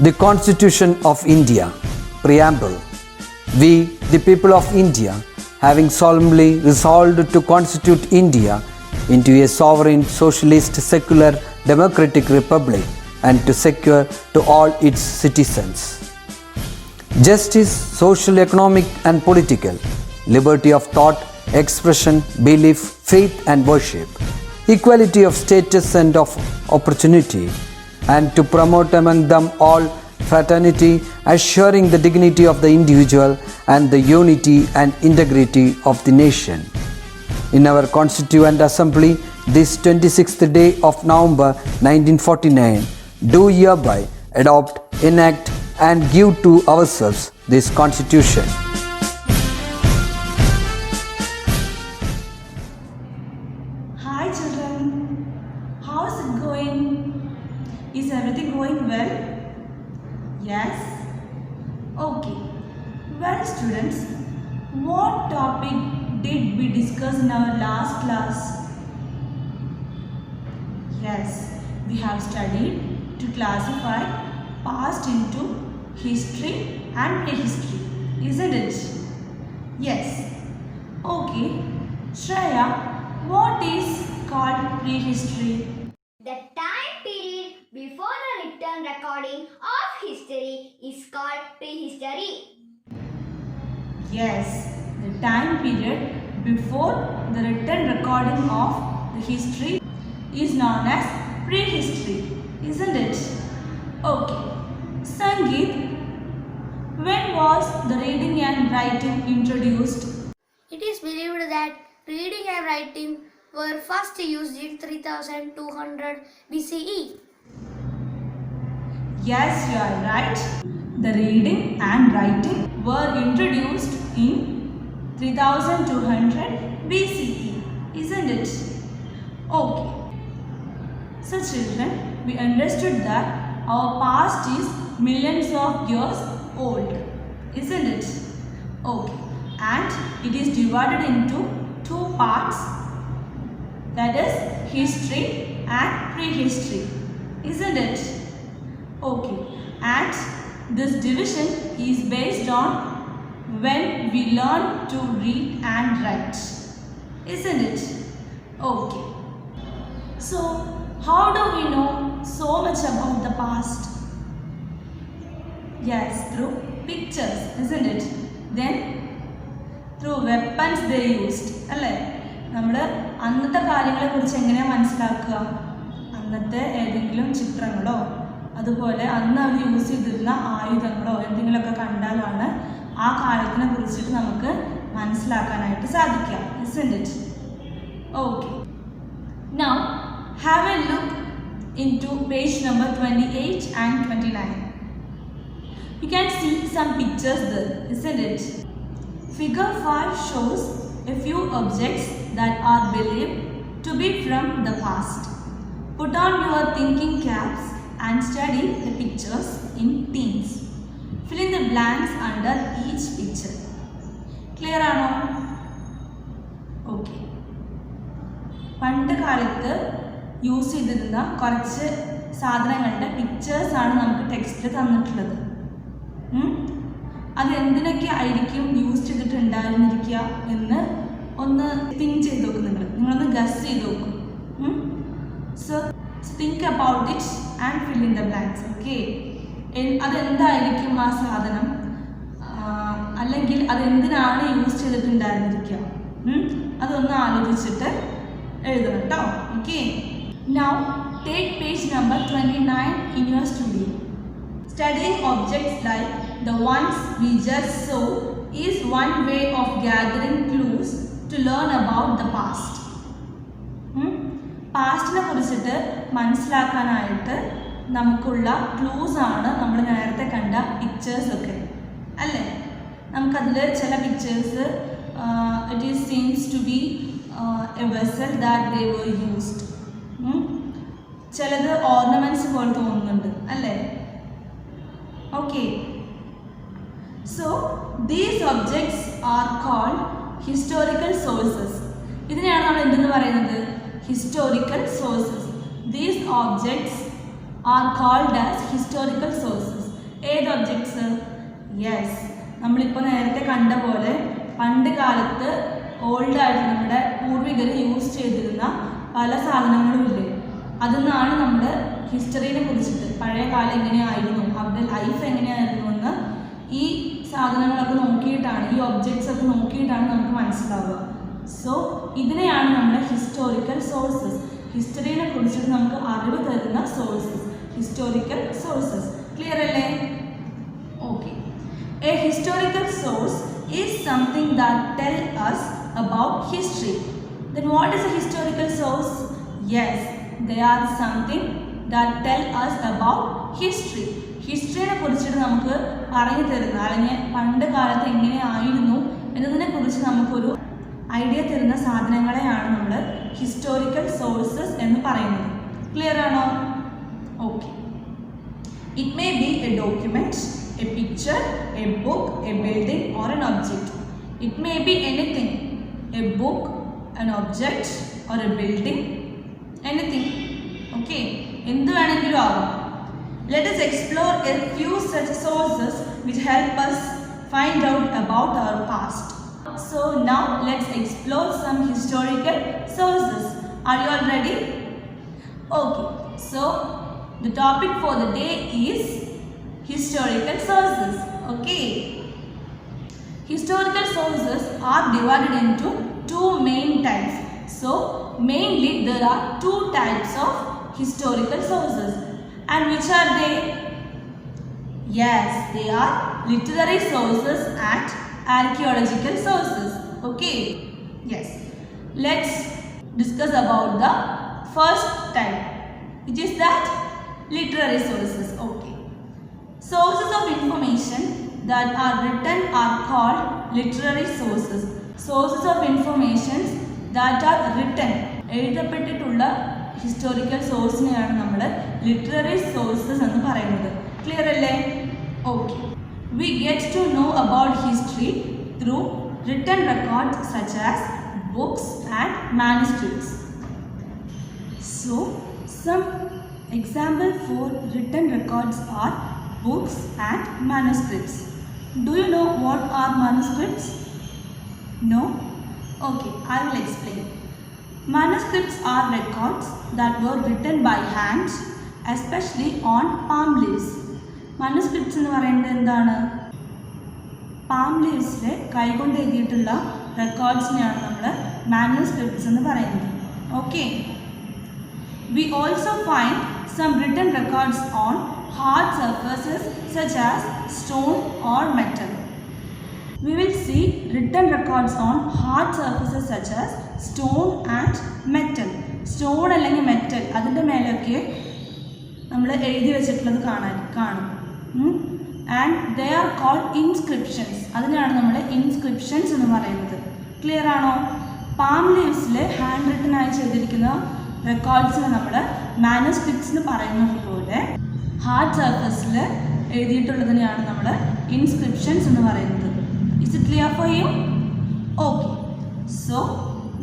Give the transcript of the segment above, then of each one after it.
The Constitution of India, Preamble. We, the people of India, having solemnly resolved to constitute India into a sovereign, socialist, secular, democratic republic and to secure to all its citizens justice, social, economic and political, liberty of thought, expression, belief, faith and worship, equality of status and of opportunity, and to promote among them all fraternity, assuring the dignity of the individual and the unity and integrity of the nation. In our Constituent Assembly, this 26th day of November 1949, do hereby adopt, enact and give to ourselves this Constitution. Hi children, how's it going? Is everything going well? Yes? Okay. Well students, what topic did we discuss in our last class? Yes, we have studied to classify past into history and prehistory, isn't it? Yes. Okay. Shreya, what is called prehistory? The time period before the written recording of history is called prehistory. Yes, the time period before the written recording of the history is known as prehistory, isn't it? Okay. Sangeet, when was the reading and writing introduced? It is believed that reading and writing were first used in 3200 BCE. Yes, you are right. The reading and writing were introduced in 3200 BCE, isn't it? Okay. So children, we understood that our past is millions of years old, isn't it? Okay. And it is divided into two parts, that is history and prehistory, isn't it? Okay. And this division is based on when we learn to read and write, isn't it? Okay. So, how do we know so much about the past? Yes, through pictures, isn't it? Then, through weapons they used, അല്ലേ? നമ്മൾ അന്നത്തെ കാര്യങ്ങളെക്കുറിച്ച് എങ്ങനെയാണ് മനസ്സിലാക്കുക? അന്നത്തെ ഏതെങ്കിലും ചിത്രങ്ങളോ അതുപോലെ അന്ന് അവർ യൂസ് ചെയ്തിരുന്ന ആയുധങ്ങളോ എന്തെങ്കിലുമൊക്കെ കണ്ടാലാണ് ആ കാലത്തിനെ കുറിച്ചിട്ട് നമുക്ക് മനസ്സിലാക്കാനായിട്ട് സാധിക്കുക, isn't it? Okay. Now, have a look into page number 28 and 29. You can see some pictures there, isn't it? Figure 5 shows a few objects that are believed to be from the past. Put on your thinking caps and study the pictures in teams. Fill in the blanks under each picture. Clear or no? Okay. പണ്ട് കാലത്ത് use ചെയ്തിരുന്ന കുറച്ച് സാധനങ്ങളുടെ പിക്ചേഴ്സാണ് നമുക്ക് ടെക്സ്റ്റിൽ തന്നിട്ടുള്ളത്. അത് എന്തിനൊക്കെ ആയിരിക്കും യൂസ് ചെയ്തിട്ടുണ്ടായിരുന്നിരിക്കുക എന്ന് ഒന്ന് തിങ്ക് ചെയ്ത് നോക്കും. നിങ്ങളൊന്ന് ഗസ് ചെയ്ത് നോക്കും. So think about it and fill in the blanks. Okay. അതെന്തായിരിക്കും ആ സാധനം, അല്ലെങ്കിൽ അതെന്തിനാണ് യൂസ് ചെയ്തിട്ടുണ്ടായിരുന്നിരിക്കുക, അതൊന്ന് ആലോചിച്ചിട്ട് എഴുതണം കേട്ടോ. Okay. Now take page number 29 in your studio. Studying objects like the ones we just saw is one way of gathering clues to learn about the past. പാസ്റ്റിനെ കുറിച്ചിട്ട് മനസ്സിലാക്കാനായിട്ട് നമുക്കുള്ള ക്ലൂസ് ആണ് നമ്മൾ നേരത്തെ കണ്ട പിക്ചേഴ്സൊക്കെ, അല്ലേ? നമുക്കതിൽ ചില pictures it is seems to be a vessel that they were used. ചിലത് ഓർണമെൻറ്റ്സ് പോലെ തോന്നുന്നുണ്ട്, അല്ലേ? Okay. So these objects are called historical sources. ഇതിനെയാണ് നമ്മൾ എന്തെന്ന് പറയുന്നത്? historical sources. These objects are called as historical sources. ഏത് ഒബ്ജക്ട്സ്? യെസ്, നമ്മളിപ്പോൾ നേരത്തെ കണ്ട പോലെ പണ്ട് കാലത്ത് ഓൾഡായിട്ട് നമ്മുടെ പൂർവികർ യൂസ് ചെയ്തിരുന്ന പല സാധനങ്ങളും ഇല്ലേ, അതിൽ നിന്നാണ് നമ്മൾ ഹിസ്റ്ററിനെ കുറിച്ചിട്ട് പഴയ കാലം എങ്ങനെയായിരുന്നു, അവരുടെ ലൈഫ് എങ്ങനെയായിരുന്നു എന്ന് ഈ സാധനങ്ങളൊക്കെ നോക്കിയിട്ടാണ്, ഈ ഒബ്ജക്ട്സ് ഒക്കെ നോക്കിയിട്ടാണ് നമുക്ക് മനസ്സിലാവുക. സോ ഇതിനെയാണ് നമ്മുടെ ഹിസ്റ്റോറിക്കൽ സോഴ്സസ്, ഹിസ്റ്ററിനെ കുറിച്ചിട്ട് നമുക്ക് അറിവ് തരുന്ന സോഴ്സസ്, ഹിസ്റ്റോറിക്കൽ സോഴ്സസ്. ക്ലിയർ അല്ലേ? Okay. A historical source is something that tell us about history. Then what is a historical source? Yes, they are something that tell us about history. ഹിസ്റ്ററിനെ കുറിച്ചിട്ട് നമുക്ക് പറഞ്ഞു തരുന്ന, അല്ലെങ്കിൽ പണ്ട് കാലത്ത് എങ്ങനെയായിരുന്നു എന്നതിനെ കുറിച്ച് നമുക്കൊരു ഐഡിയ തരുന്ന സാധനങ്ങളെയാണ് നമ്മൾ ഹിസ്റ്റോറിക്കൽ സോഴ്സസ് എന്ന് പറയുന്നത്. ക്ലിയർ ആണോ? Okay. It may be A document, a picture, a book, a building or an object. It may be anything, a book, an object or a building, anything. Okay, എന്ത് വേണമെങ്കിലും ആവാം. Let us explore a few such sources which help us find out about our past. So now let's explore some historical sources. Are you all ready? Okay, so the topic for the day is historical sources. Okay, historical sources are divided into two main types. So mainly there are two types of historical sources. And which are they? Yes, they are literary sources and archaeological sources. Okay, yes, let's discuss about the first type, which is that literary sources. Okay, sources of information that are written are called literary sources. Sources of information that are written, എഴുതപ്പെട്ടിട്ടുള്ള historical സോഴ്സിനെയാണ് നമ്മൾ literary sources എന്ന് പറയുന്നത്. Clear അല്ലേ? Okay. We get to know about history through written records such as books and manuscripts. So some example for written records are books and manuscripts. Do you know what are manuscripts? No? Okay, I will explain. Manuscripts are records that were written by hand, especially on palm leaves. Manuscripts എന്ന് പറയുന്നത് എന്താണ്? Palm ലീവ്സിലെ കൈകൊണ്ട് എഴുതിയിട്ടുള്ള റെക്കോർഡ്സിനെയാണ് നമ്മൾ manuscripts എന്ന് പറയുന്നത്. Okay. We also find some written records on hard surfaces such as stone or metal. We will see written records on hard surfaces such as stone and metal. Stone അല്ലെങ്കിൽ metal അതിൻ്റെ മേലൊക്കെ നമ്മൾ എഴുതി വെച്ചിട്ടുള്ളത് കാണും. And they are called inscriptions. അതിനാണ് നമ്മൾ inscriptions എന്ന് പറയുന്നത്. ക്ലിയർ ആണോ? പാം ലീവ്സിൽ ഹാൻഡ് റിട്ടൺ ആയി ചെയ്തിരിക്കുന്ന റെക്കോർഡ്സിന് നമ്മൾ മാനുസ്ക്രിപ്റ്റ്സ് എന്ന് പറയുന്നത് പോലെ ഹാർഡ് സർഫസിൽ എഴുതിയിട്ടുള്ളതിനെയാണ് നമ്മൾ ഇൻസ്ക്രിപ്ഷൻസ് എന്ന് പറയുന്നത്. Is it clear for you? Okay. So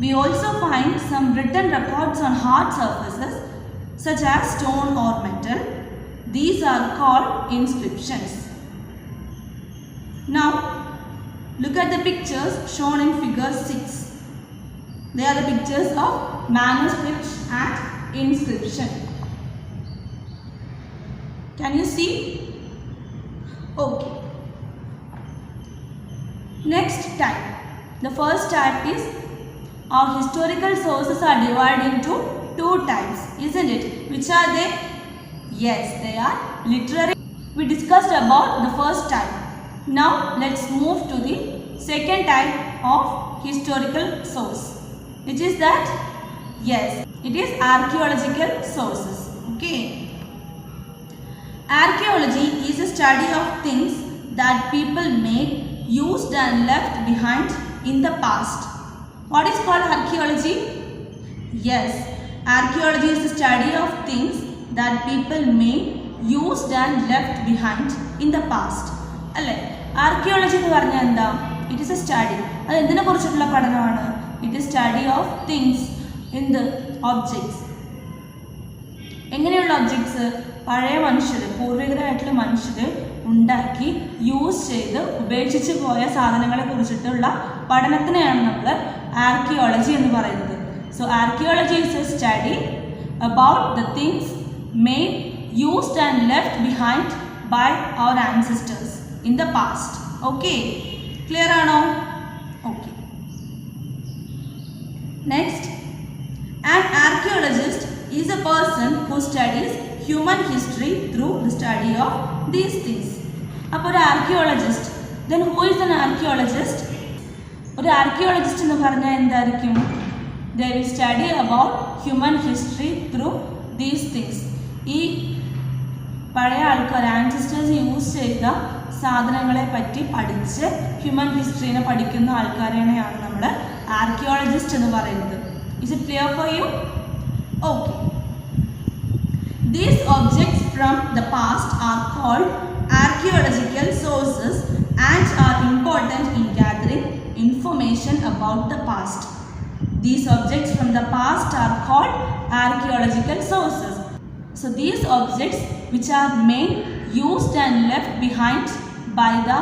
we also find some written records on hard surfaces such as stone or metal. These are called inscriptions. Now look at the pictures shown in figure 6. They are the pictures of manuscript and inscription. Can you see? Okay. Next type. The first type is our historical sources are divided into two types, isn't it? Which are they? Yes, they are literary. We discussed about the first type. Now let's move to the second type of historical source. Which is that? Yes, it is archaeological sources. Okay. Archaeology is a study of things that people made, used and left behind in the past. What is called archaeology? Yes, archaeology is the study of things that people made, used and left behind in the past. അല്ലേ? Archaeology എന്ന് പറഞ്ഞാൽ എന്താ? It is a study. അത് എന്തിനെ കുറിച്ചിട്ടുള്ള പഠനമാണ്? It is study of things, എന്ത്? Objects. എങ്ങനെയുള്ള ഒബ്ജക്ട്സ്? പഴയ മനുഷ്യർ, പൂർവികരായിട്ടുള്ള മനുഷ്യർ ഉണ്ടാക്കി യൂസ് ചെയ്ത് ഉപേക്ഷിച്ച് പോയ സാധനങ്ങളെ കുറിച്ചിട്ടുള്ള പഠനത്തിനെയാണ് നമ്മൾ ആർക്കിയോളജി എന്ന് പറയുന്നത്. So archaeology is a study about the things made used and left behind by our ancestors in the past. Okay, clear ആണോ? Okay. Next, an archaeologist is a person who studies human history through the study of these things. അപ്പോൾ ഒരു archaeologist, then who is an archaeologist? ഒരു archaeologist എന്ന് പറഞ്ഞാൽ എന്തായിരിക്കും? They will study about human history through these things. ഈ പഴയ ആൾക്കാർ ancestors use ചെയ്ത സാധനങ്ങളെ പറ്റി പഠിച്ച് ഹ്യൂമൻ ഹിസ്റ്ററിനെ പഠിക്കുന്ന ആൾക്കാരെയാണ് നമ്മൾ ആർക്കിയോളജിസ്റ്റ് എന്ന് പറയുന്നത്. Is it clear for you? Okay. These objects from the past are called archaeological sources and are important in gathering information about the past. These objects from the past are called archaeological sources. So these objects which are made, used and left behind by the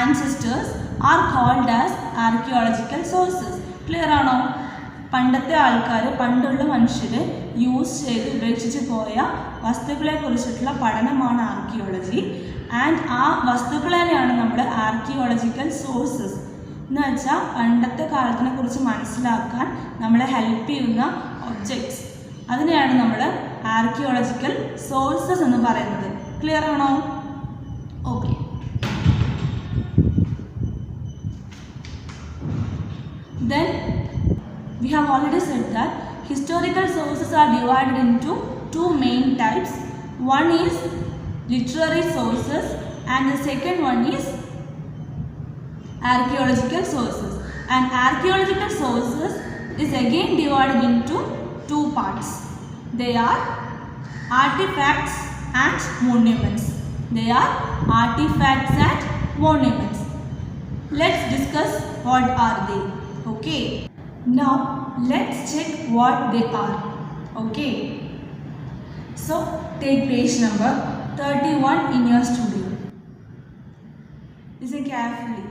ancestors are called as archaeological sources. Clear ആണോ? പണ്ടത്തെ ആൾക്കാർ, പണ്ടുള്ള മനുഷ്യർ use ചെയ്ത് ഉപേക്ഷിച്ച് പോയ വസ്തുക്കളെ കുറിച്ചിട്ടുള്ള പഠനമാണ് ആർക്കിയോളജി. ആൻഡ് ആ വസ്തുക്കൾ തന്നെയാണ് നമ്മൾ ആർക്കിയോളജിക്കൽ സോഴ്സസ് എന്ന് വെച്ചാൽ പണ്ടത്തെ കാലത്തിനെ കുറിച്ച് മനസ്സിലാക്കാൻ നമ്മളെ ഹെൽപ്പ് ചെയ്യുന്ന ഒബ്ജക്ട്സ്, അതിനെയാണ് നമ്മൾ ആർക്കിയോളജിക്കൽ സോഴ്സസ് എന്ന് പറയുന്നത്. ക്ലിയർ ആണോ? Okay. Then we have already said that historical sources are divided into two main types. One is literary sources and the second one is archaeological sources. And archaeological sources is again divided into two parts. They are artifacts and monuments. They are artifacts and monuments. Let's discuss what are they. Okay. Now let's check what they are. Okay. So take page number 31 in your studio. Listen carefully.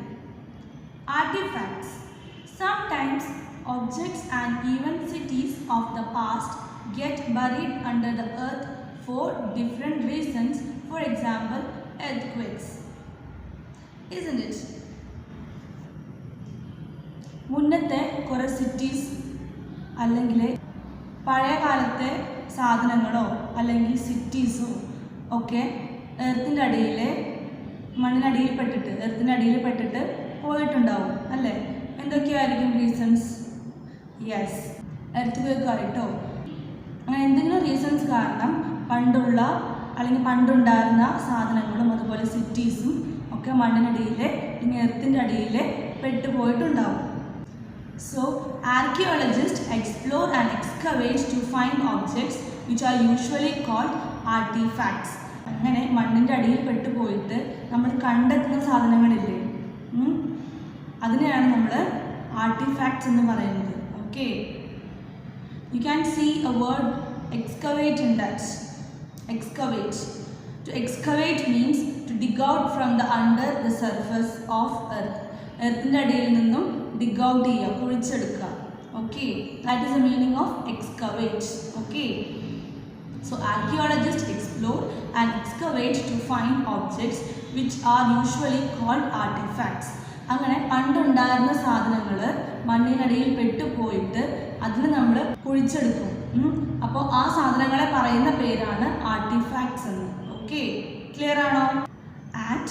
Artifacts. Sometimes objects and even cities of the past get buried under the earth for different reasons. For example, earthquakes. Isn't it? മുന്നത്തെ കുറേ cities അല്ലെങ്കിൽ പഴയ കാലത്തെ സാധനങ്ങളോ അല്ലെങ്കിൽ സിറ്റീസോ ഒക്കെ എർത്തിൻ്റെ അടിയിൽ, മണ്ണിനടിയിൽ പെട്ടിട്ട് പോയിട്ടുണ്ടാവും അല്ലേ? എന്തൊക്കെയായിരിക്കും റീസൺസ്? യെസ്, എർത്ത് ആയിട്ടോ അങ്ങനെ എന്തെങ്കിലും റീസൺസ് കാരണം പണ്ടുള്ള അല്ലെങ്കിൽ പണ്ടുണ്ടായിരുന്ന സാധനങ്ങളും അതുപോലെ സിറ്റീസും ഒക്കെ മണ്ണിനടിയിൽ അല്ലെങ്കിൽ എർത്തിൻ്റെ അടിയിൽ പെട്ടുപോയിട്ടുണ്ടാവും. So, archaeologists explore and excavate to find objects which are usually called artifacts. അങ്ങനെ മണ്ണിൻ്റെ അടിയിൽ പെട്ടുപോയിട്ട് നമ്മൾ കണ്ടെത്തുന്ന സാധനങ്ങളില്ലേ, അതിനെയാണ് നമ്മൾ ആർട്ടിഫാക്ട്സ് എന്ന് പറയുന്നത്. Okay, you can see a word excavate in that. Excavate. To excavate means to dig out from the under the surface of earth. എർത്തിൻ്റെ അടിയിൽ നിന്നും dig out ചെയ്യുക, കുഴിച്ചെടുക്കുക. Okay, that is the meaning of excavate. Okay. So archaeologists explore and excavate to find objects which are usually called artifacts. അങ്ങനെ പണ്ടുണ്ടായിരുന്ന സാധനങ്ങൾ മണ്ണിനടിയിൽ പെട്ടുപോയിട്ട് അതിന് നമ്മൾ കുഴിച്ചെടുക്കും. അപ്പോൾ ആ സാധനങ്ങളെ പറയുന്ന പേരാണ് ആർട്ടിഫാക്ട്സ് എന്ന്. ഓക്കെ, ക്ലിയർ ആണോ? And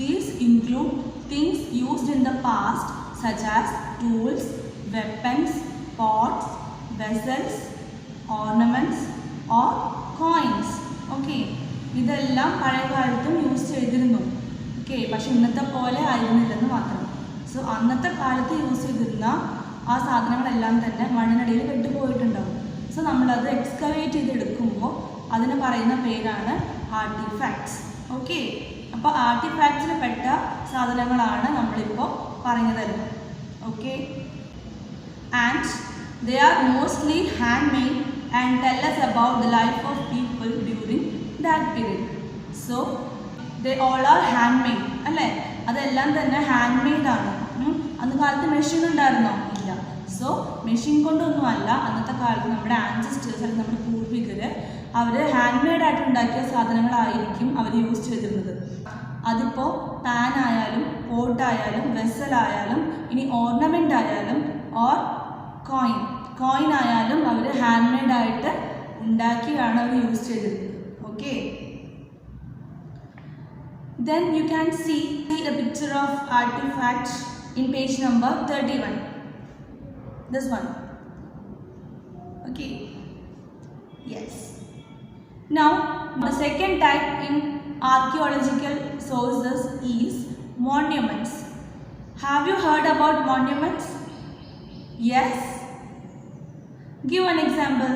these include things used in the past such as tools, weapons, pots, vessels, ornaments or coins. Okay, ഇതെല്ലാം പഴയ കാലത്തും യൂസ് ചെയ്തിരുന്നു. ഓക്കെ, പക്ഷെ ഇന്നത്തെ പോലെ ആയിരുന്നില്ലെന്ന് മാത്രം. സോ അന്നത്തെ കാലത്ത് യൂസ് ചെയ്തിരുന്ന ആ സാധനങ്ങളെല്ലാം തന്നെ മണ്ണിനടിയിൽ പെട്ടുപോയിട്ടുണ്ടാവും. സോ നമ്മളത് എക്സ്കവേറ്റ് ചെയ്തെടുക്കുമ്പോൾ അതിന് പറയുന്ന പേരാണ് ആർട്ടിഫാക്ട്സ്. ഓക്കെ, അപ്പോൾ ആർട്ടിഫാക്ട്സിൽ പെട്ട സാധനങ്ങളാണ് നമ്മളിപ്പോൾ പറഞ്ഞതല്ല. Okay, and they are mostly hand made and tell us about the life of people during that period. So they all are hand made അല്ലേ, അതെല്ലാം തന്നെ ഹാൻഡ് മെയ്ഡാണ്. അന്ന് കാലത്ത് മെഷീൻ ഉണ്ടായിരുന്നോ? ഇല്ല. സോ മെഷീൻ കൊണ്ടൊന്നും അല്ല അന്നത്തെ കാലത്ത് നമ്മുടെ ആൻസിസ്റ്റേഴ്സ് അല്ലെങ്കിൽ നമ്മുടെ പൂർവികർ അവർ ഹാൻഡ് മെയ്ഡായിട്ട് ഉണ്ടാക്കിയ സാധനങ്ങളായിരിക്കും അവർ യൂസ് ചെയ്തിരുന്നത്. അതിപ്പോൾ പാൻ ആയാലും പോട്ടായാലും വെസലായാലും ഇനി ഓർണമെൻ്റ് ആയാലും ഓർ കോയിൻ ആയാലും അവർ ഹാൻഡ് മെയ്ഡായിട്ട് ഉണ്ടാക്കിയാണ് അവർ യൂസ് ചെയ്തിരുന്നത്. Okay, then you can see a picture of artifact in page number 31. This one. Okay, yes. Now the second type in archaeological sources is monuments. Have you heard about monuments? Yes. Give an example.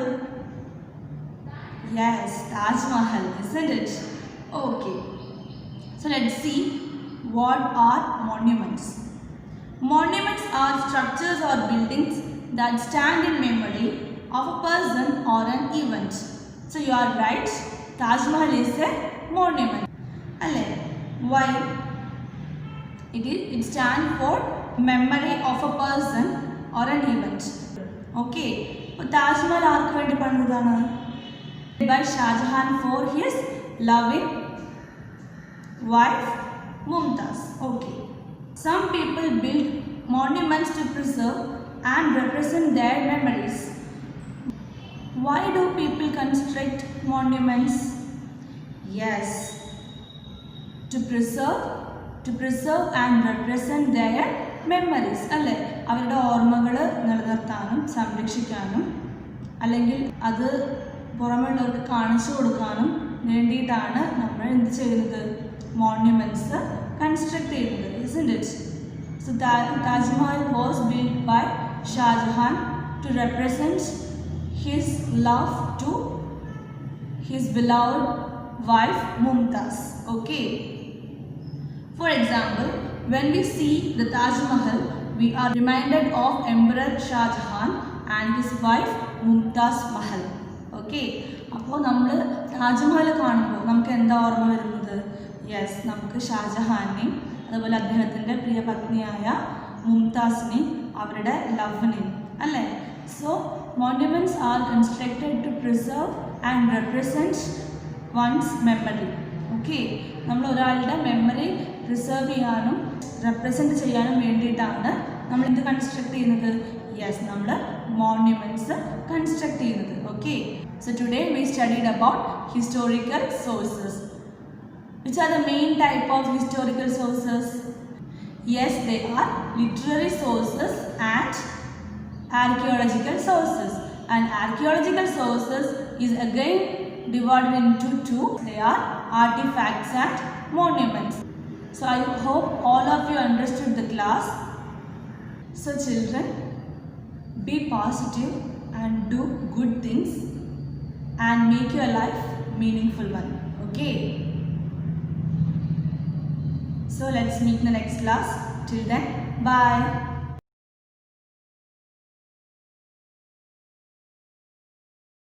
Yes, Taj Mahal, isn't it? Okay. So let's see what are monuments. Monuments are structures or buildings that stand in memory of a person or an event. So you are right, Taj Mahal is a monument. Why? It stands for memory of a person or an event. Okay. Taj Mahal ആർക്ക് വേണ്ടി പണിതതാണ്? By Shah Jahan for his loving wife Mumtaz. Okay. Some people build monuments to preserve and represent their memories. Why do people construct monuments? Yes, to preserve and represent their memories. അല്ലേ, അവരുടെ ഓർമ്മകൾ നിലനിർത്താനും സംരക്ഷിക്കാനും അല്ലെങ്കിൽ അത് പുറമെയുള്ളവർക്ക് കാണിച്ചു കൊടുക്കാനും വേണ്ടിയിട്ടാണ് നമ്മൾ എന്ത് ചെയ്യുന്നത്? മോണ്യുമെൻറ്റ്സ് കൺസ്ട്രക്ട് ചെയ്യുന്നത്. isn't it? So Taj Mahal was built by Shah Jahan to represent his love to his beloved wife Mumtaz. Okay. For example, when we see the Taj Mahal, we are reminded of Emperor Shah Jahan and his wife Mumtaz Mahal. Okay. അപ്പോൾ നമ്മൾ താജ്മഹൽ കാണുമ്പോൾ നമുക്ക് എന്താ ഓർമ്മ വരുന്നത്? Yes, നമുക്ക് ഷാജഹാനെയും അതുപോലെ അദ്ദേഹത്തിൻ്റെ പ്രിയ പത്നിയായ മുംതാസിനെയും അവരുടെ ലവിനെയും അല്ലേ. So monuments are constructed to preserve and represent one's memory. Okay, നമ്മൾ ഒരാളുടെ മെമ്മറി പ്രിസർവ് ചെയ്യാനും റെപ്രസെൻറ്റ് ചെയ്യാനും വേണ്ടിയിട്ടാണ് നമ്മൾ എന്ത് കൺസ്ട്രക്ട് ചെയ്യുന്നത്? യെസ്, നമ്മൾ മോണ്യുമെൻറ്റ്സ് കൺസ്ട്രക്ട് ചെയ്യുന്നത്. Okay, so today we studied about historical sources. Which are the main type of historical sources? Yes, they are literary sources and archaeological sources. And archaeological sources is again divided into two. They are artifacts and monuments. So I hope all of you understood the class. So children, be positive and do good things and make your life meaningful one. Okay. So let's meet in the next class. Till then, bye.